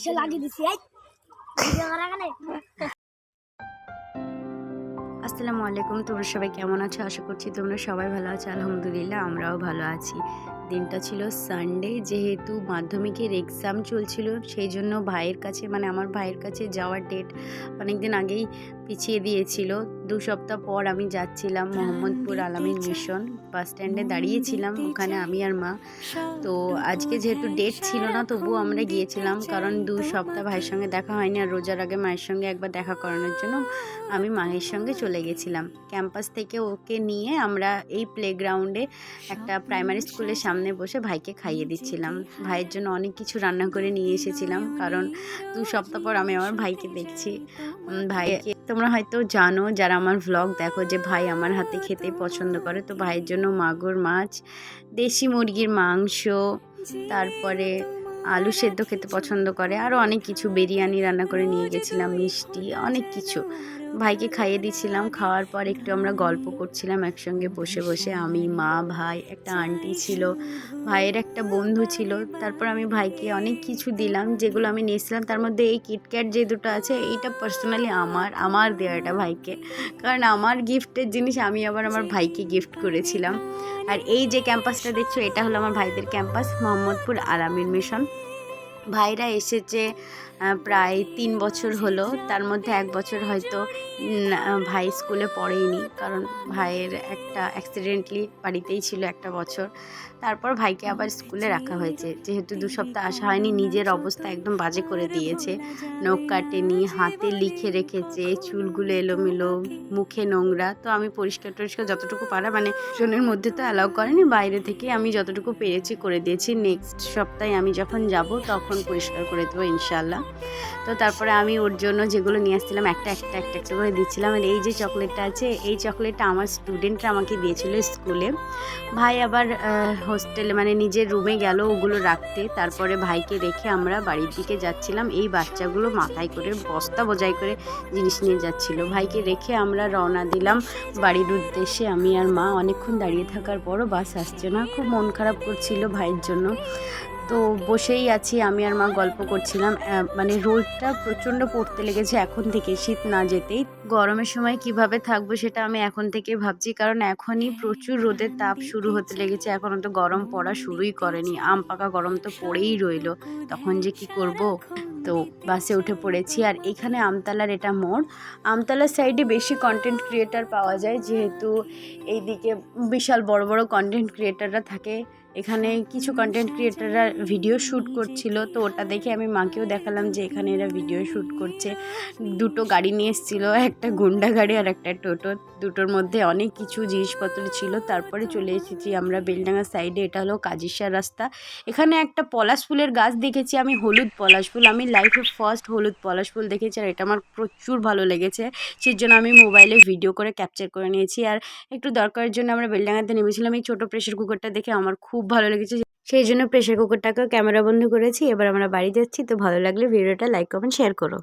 সে লাগিয়ে দিছি ভিডিও করা কেন। আসসালামু আলাইকুম, তোমরা সবাই কেমন আছো? আশা করছি তোমরা সবাই ভালো আছো। আলহামদুলিল্লাহ আমরাও ভালো আছি। দিনটা ছিল সানডে, যেহেতু মাধ্যমিকের এক্সাম চলছিল সেই জন্য ভাইয়ের কাছে মানে আমার ভাইয়ের কাছে যাওয়ার ডেট অনেক দিন আগেই পিছিয়ে দিয়েছিল। 2 সপ্তাহ পর আমি যাচ্ছিলাম মোহাম্মদপুর আলামিন মিশন বাস স্ট্যান্ডে দাঁড়িয়েছিলাম, ওখানে আমি আর মা। তো আজকে যেহেতু ডেট ছিল না তবুও আমরা গিয়েছিলাম, কারণ 2 সপ্তাহ ভাইয়ের সঙ্গে দেখা হয়নি, আর রোজার আগে মায়ের সঙ্গে একবার দেখা করানোর জন্য আমি মায়ের সঙ্গে চলে গেছিলাম। ক্যাম্পাস থেকে ওকে নিয়ে আমরা এই প্লেগ্রাউন্ডে একটা প্রাইমারি স্কুলের সামনে বসে ভাইকে খাইয়ে দিচ্ছিলাম। ভাইয়ের জন্য অনেক কিছু রান্না করে নিয়ে এসেছিলাম, কারণ 2 সপ্তাহ পর আমি আমার ভাইকে দেখছি। ভাইকে তোমরা হয়তো জানো যারা আমার ভ্লগ দেখো যে ভাই আমার হাতে খেতে পছন্দ করে, তো ভাইয়ের জন্য মাগুর মাছ, দেশি মুরগির মাংস, তারপরে আলু সেদ্ধ খেতে পছন্দ করে, আরও অনেক কিছু, বিরিয়ানি রান্না করে নিয়ে গেছিলাম, মিষ্টি, অনেক কিছু ভাইকে খাইয়ে দিয়েছিলাম। খাওয়ার পর একটু আমরা গল্প করছিলাম একসঙ্গে বসে বসে, আমি, মা, ভাই, একটা আন্টি ছিল, ভাইয়ের একটা বন্ধু ছিল। তারপর আমি ভাইকে অনেক কিছু দিলাম, যেগুলো আমি নিয়েছিলাম তার মধ্যে এই কিটক্যাট যে দুটো আছে এইটা পার্সোনালি আমার দেওয়া এটা ভাইকে, কারণ আমার গিফটের জিনিস আমি আবার আমার ভাইকে গিফট করেছিলাম। আর এই যে ক্যাম্পাসটা দেখছো এটা হলো আমার ভাইদের ক্যাম্পাস, মোহাম্মদপুর আলামিন মিশন। ভাইরা এসেছে প্রায় 3 বছর হলো, তার মধ্যে 1 বছর হয়তো ভাই স্কুলে পড়েইনি, কারণ ভাইয়ের একটা অ্যাক্সিডেন্টলি বাড়িতেই ছিল একটা বছর। তারপর ভাইকে আবার স্কুলে রাখা হয়েছে, যেহেতু 2 সপ্তাহ আসা হয়নি। নিজের অবস্থা একদম বাজে করে দিয়েছে, নখ কাটেনি, হাতে লিখে রেখেছে, চুলগুলো এলোমেলো, মুখে নোংরা। তো আমি পরিষ্কার টরিষ্কার যতটুকু পারা, মানে জনের মধ্যে তো অ্যালাউ করেনি, বাইরে থেকে আমি যতটুকু পেরেছি করে দিয়েছি। নেক্সট সপ্তাহে আমি যখন যাব তখন পরিষ্কার করে দেবো ইনশাল্লাহ। তো তারপরে আমি ওর জন্য যেগুলো নিয়ে আসছিলাম একটা করে দিচ্ছিলাম। আর এই যে চকলেটটা আছে, এই চকলেটটা আমার স্টুডেন্টরা আমাকে দিয়েছিল স্কুলে। ভাই আবার হোস্টেলে মানে নিজের রুমে গেল ওগুলো রাখতে। তারপরে ভাইকে রেখে আমরা বাড়ির দিকে যাচ্ছিলাম। এই বাচ্চাগুলো মাথায় করে বস্তা বোঝাই করে জিনিস নিয়ে যাচ্ছিল। ভাইকে রেখে আমরা রওনা দিলাম বাড়ির উদ্দেশ্যে, আমি আর মা। অনেকক্ষণ দাঁড়িয়ে থাকার পরও বাস আসছে না, খুব মন খারাপ করছিল ভাইয়ের জন্য। তো বসেই আছি, আমি আর মা গল্প করছিলাম। মানে রোদটা প্রচণ্ড পড়তে লেগেছে এখন থেকে, শীত না যেতেই। গরমের সময় কিভাবে থাকবো সেটা আমি এখন থেকে ভাবছি, কারণ এখনই প্রচুর রোদের তাপ শুরু হতে লেগেছে, এখনও তো গরম পড়া শুরুই করেনি। আম পাকা গরম তো পড়েই রইলো, তখন যে কি করব। তো বাসে উঠে পড়েছি। আর এখানে আমতলার এটা মোড়, আমতলার সাইডে বেশি কন্টেন্ট ক্রিয়েটার পাওয়া যায়, যেহেতু এইদিকে বিশাল বড় বড় কন্টেন্ট ক্রিয়েটাররা থাকে। এখানে কিছু কন্টেন্ট ক্রিয়েটাররা ভিডিও শ্যুট করছিল, তো ওটা দেখে আমি মাকেও দেখালাম যে এখানে এরা ভিডিও শ্যুট করছে। 2টো গাড়ি নিয়ে এসেছিলো, একটা গুন্ডা গাড়ি আর একটা টোটো। দুটোর মধ্যে অনেক কিছু জিনিসপত্র ছিল। তারপরে চলে এসেছি আমরা বেলডাঙ্গা সাইডে, এটা হলো কাজিসার রাস্তা। এখানে একটা পলাশ ফুলের গাছ দেখেছি আমি, হলুদ পলাশ ফুল। আমি লাইফে ফার্স্ট হলুদ পলাশ ফুল দেখেছি, আর এটা আমার প্রচুর ভালো লেগেছে। সেই জন্য আমি মোবাইলে ভিডিও করে ক্যাপচার করে নিয়েছি। আর একটু দরকারের জন্য আমরা বেলডাঙ্গাতে নেমেছিলাম। এই ছোটো প্রেশার কুকারটা দেখে আমার খুব ভালো লেগেছে, সেই জন্য প্রেশার কুকারটাকেও ক্যামেরা বন্ধ করেছি। এবার আমরা বাড়ি যাচ্ছি। তো ভালো লাগলে ভিডিওটা লাইক কমেন্ট শেয়ার করো।